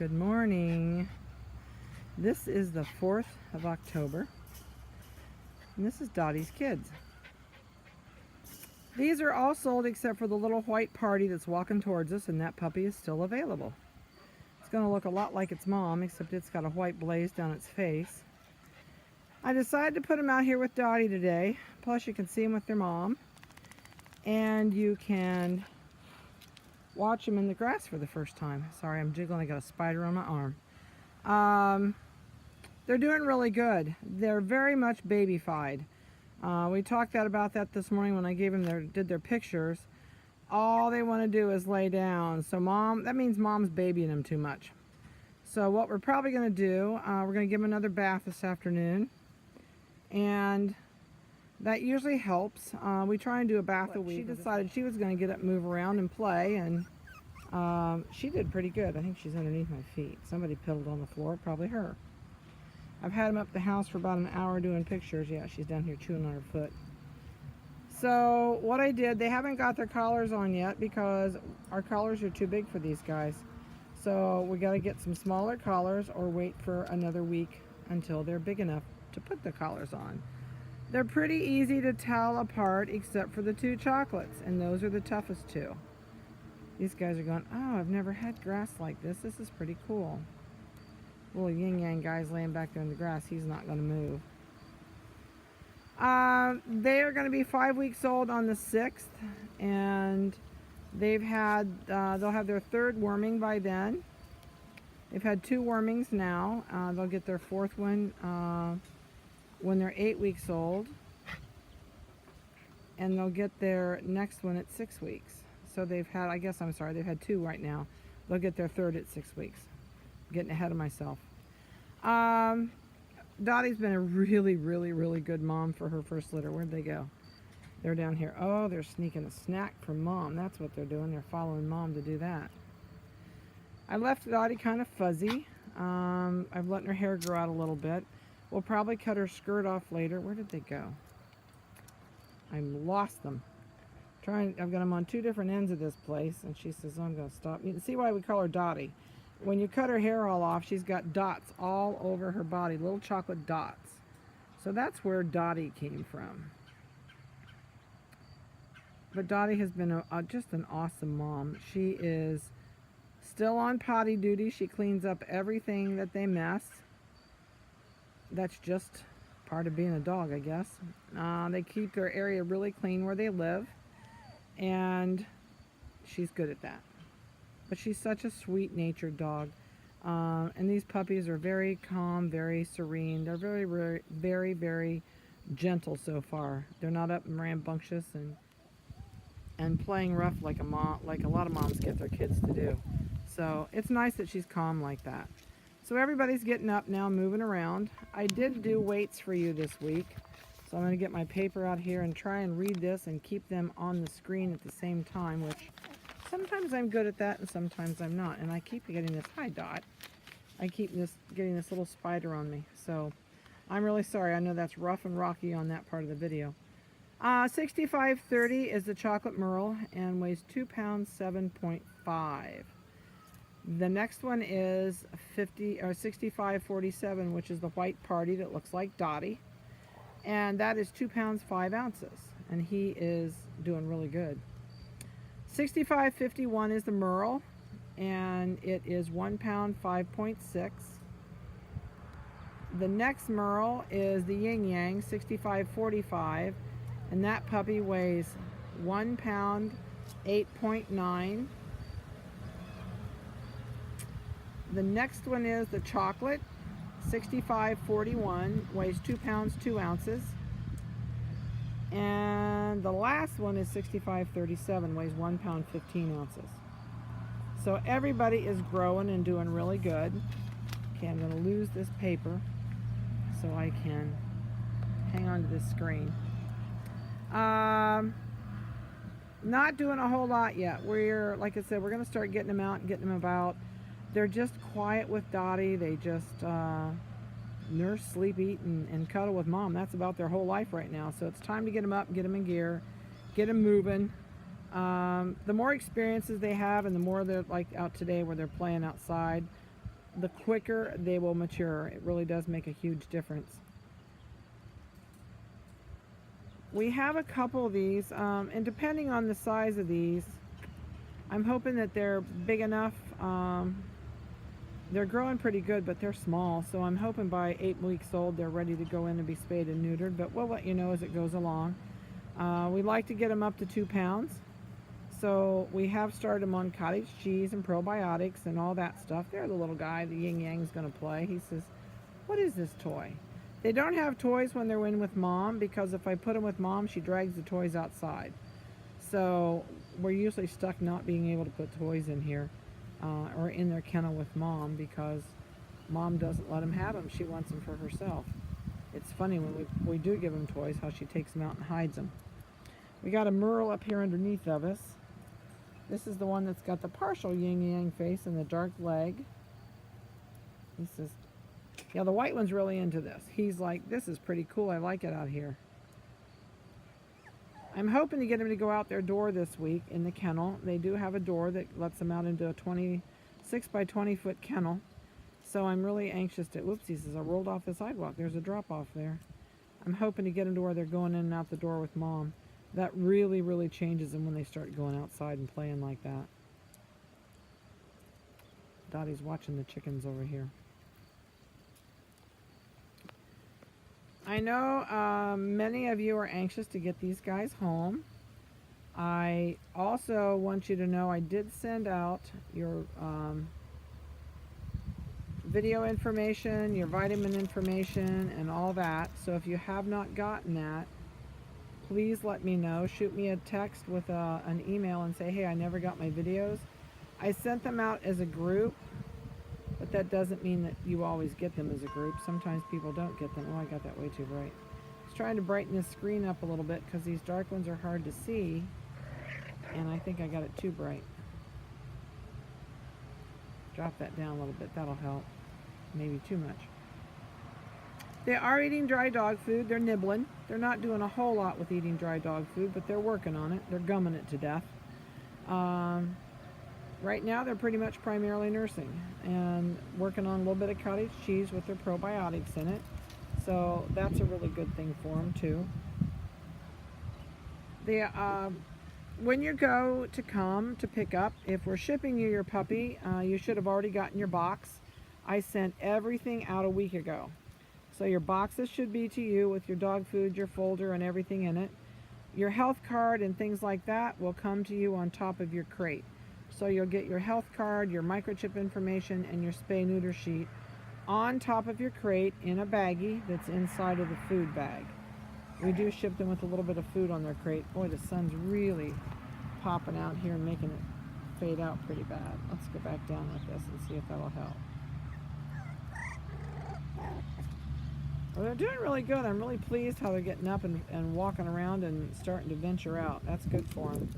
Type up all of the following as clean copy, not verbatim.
Good morning. This is the 4th of October, and this is Dottie's kids. These are all sold except for the little white party that's walking towards us, and that puppy is still available. It's going to look a lot like its mom, except it's got a white blaze down its face. I decided to put them out here with Dottie today. Plus you can see them with their mom, and you can watch them in the grass for the first time. Sorry, I'm jiggling. I got a spider on my arm. They're doing really good. They're very much babyfied. We talked about that this morning when I gave them did their pictures. All they want to do is lay down. So that means mom's babying them too much. So what we're probably going to do, we're going to give them another bath this afternoon. And that usually helps. We try and do a bath a week. She decided she was going to get up, move around, and play, and she did pretty good. I think she's underneath my feet. Somebody piddled on the floor, probably her. I've had them up the house for about an hour doing pictures. Yeah, she's down here chewing on her foot. So what I did, they haven't got their collars on yet because our collars are too big for these guys. So we got to get some smaller collars or wait for another week until they're big enough to put the collars on. They're pretty easy to tell apart except for the two chocolates, and those are the toughest two. These guys are going, oh, I've never had grass like this. This is pretty cool. Little yin-yang guy's laying back there in the grass. He's not going to move. They are going to be 5 weeks old on the 6th, and they'll have their third worming by then. They've had 2 wormings now. They'll get their 4th one when they're 8 weeks old, and they'll get their next one at 6 weeks. So they've had, they've had 2 right now. They'll get their 3rd at 6 weeks. Getting ahead of myself. Dottie's been a really, really, really good mom for her first litter. Where'd they go? They're down here. Oh, they're sneaking a snack from mom. That's what they're doing. They're following mom to do that. I left Dottie kind of fuzzy. I've let her hair grow out a little bit. We'll probably cut her skirt off later. Where did they go? I lost them. I've got them on 2 different ends of this place, and she says, I'm going to stop. You can see why we call her Dottie. When you cut her hair all off, she's got dots all over her body, little chocolate dots. So that's where Dottie came from. But Dottie has been just an awesome mom. She is still on potty duty. She cleans up everything that they mess. That's just part of being a dog, I guess. They keep their area really clean where they live, and she's good at that. But she's such a sweet-natured dog. And these puppies are very calm, very serene. They're very, very, very, very gentle so far. They're not up and rambunctious and playing rough like a lot of moms get their kids to do. So it's nice that she's calm like that. So everybody's getting up now, moving around. I did do weights for you this week. So I'm going to get my paper out here and try and read this and keep them on the screen at the same time, which sometimes I'm good at that and sometimes I'm not. And I keep getting this, hi Dot. I keep getting this little spider on me. So I'm really sorry. I know that's rough and rocky on that part of the video. 6530 is the chocolate merle and weighs 2 pounds 7.5. The next one is 6547, which is the white party that looks like Dottie. And that is 2 pounds 5 ounces. And he is doing really good. 6551 is the merle, and it is 1 pound 5.6. The next merle is the yin yang, 6545, and that puppy weighs 1 pound 8.9. The next one is the chocolate, 6541, weighs 2 pounds 2 ounces. And the last one is 6537, weighs 1 pound 15 ounces. So everybody is growing and doing really good. Okay, I'm going to lose this paper so I can hang on to this screen. Not doing a whole lot yet. Like I said, we're going to start getting them out and getting them about. They're just quiet with Dottie. They just nurse, sleep, eat, and cuddle with mom. That's about their whole life right now. So it's time to get them up and get them in gear, get them moving. The more experiences they have and the more they're like out today where they're playing outside, the quicker they will mature. It really does make a huge difference. We have a couple of these, and depending on the size of these, I'm hoping that they're big enough. They're growing pretty good, but they're small, so I'm hoping by 8 weeks old they're ready to go in and be spayed and neutered, but we'll let you know as it goes along. We like to get them up to 2 pounds, so we have started them on cottage cheese and probiotics and all that stuff. There's the little guy, the yin yang's going to play. He says, "What is this toy?" They don't have toys when they're in with mom, because if I put them with mom, she drags the toys outside. So we're usually stuck not being able to put toys in here or in their kennel with mom, because mom doesn't let them have them. She wants them for herself. It's funny when we do give them toys, how she takes them out and hides them. We got a Merle up here underneath of us. This is the one that's got the partial yin-yang face and the dark leg. He says, yeah, the white one's really into this. He's like, this is pretty cool. I like it out here. I'm hoping to get him to go out their door this week in the kennel. They do have a door that lets them out into a 26 by 20 foot kennel. So I'm really anxious to, whoops, he says, I rolled off the sidewalk. There's a drop off there. I'm hoping to get them to where they're going in and out the door with mom. That really, really changes them when they start going outside and playing like that. Dottie's watching the chickens over here. I know many of you are anxious to get these guys home. I also want you to know I did send out your video information, your vitamin information, and all that. So if you have not gotten that, please let me know. Shoot me a text with an email and say, hey, I never got my videos. I sent them out as a group, but that doesn't mean that you always get them as a group. Sometimes people don't get them. Oh, I got that way too bright. I was trying to brighten this screen up a little bit because these dark ones are hard to see, and I think I got it too bright. Drop that down a little bit. That'll help. Maybe too much. They are eating dry dog food. They're nibbling. They're not doing a whole lot with eating dry dog food, but they're working on it. They're gumming it to death. Right now, they're pretty much primarily nursing and working on a little bit of cottage cheese with their probiotics in it. So that's a really good thing for them, too. When you go to come to pick up, if we're shipping you your puppy, you should have already gotten your box. I sent everything out a week ago. So your boxes should be to you with your dog food, your folder, and everything in it. Your health card and things like that will come to you on top of your crate. So you'll get your health card, your microchip information, and your spay-neuter sheet on top of your crate in a baggie that's inside of the food bag. We do ship them with a little bit of food on their crate. Boy, the sun's really popping out here and making it fade out pretty bad. Let's go back down like this and see if that'll help. Well, they're doing really good. I'm really pleased how they're getting up and walking around and starting to venture out. That's good for them.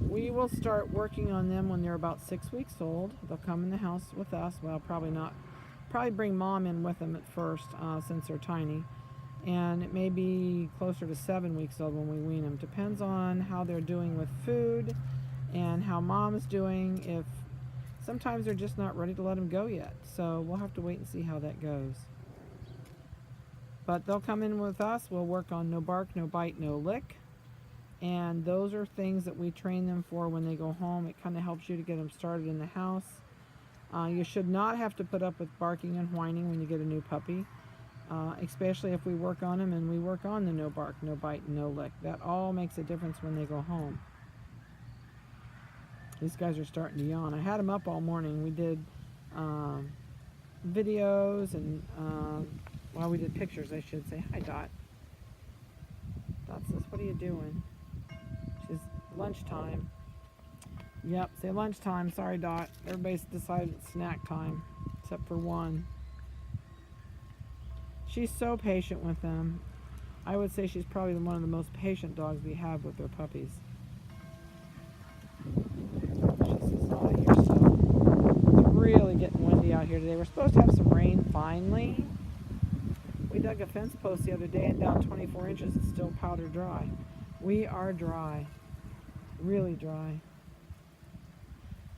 We will start working on them when they're about 6 weeks old. They'll come in the house with us. Well, probably not. Probably bring mom in with them at first since they're tiny. And it may be closer to 7 weeks old when we wean them. Depends on how they're doing with food and how mom's doing. If sometimes they're just not ready to let them go yet. So we'll have to wait and see how that goes. But they'll come in with us. We'll work on no bark, no bite, no lick. And those are things that we train them for when they go home. It kind of helps you to get them started in the house. You should not have to put up with barking and whining when you get a new puppy, especially if we work on them and we work on the no bark, no bite, no lick. That all makes a difference when they go home. These guys are starting to yawn. I had them up all morning. We did videos and, well, we did pictures, I should say. Hi, Dot. Dot says, what are you doing? She's lunchtime. Yep, say lunchtime. Sorry, Dot. Everybody's decided it's snack time, except for one. She's so patient with them. I would say she's probably one of the most patient dogs we have with their puppies. She's out here, so it's really getting windy out here today. We're supposed to have some rain finally. We dug a fence post the other day and down 24 inches. It's still powder dry. We are dry. Really dry.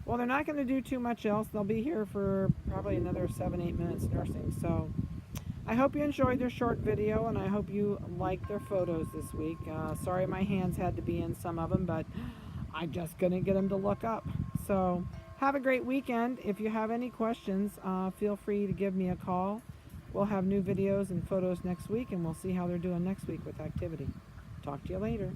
Well, they're not going to do too much else. They'll be here for probably another 7-8 minutes nursing. So I hope you enjoyed their short video, and I hope you liked their photos this week. Sorry my hands had to be in some of them, but I just couldn't get them to look up. So have a great weekend. If you have any questions, feel free to give me a call. We'll have new videos and photos next week, and we'll see how they're doing next week with activity. Talk to you later.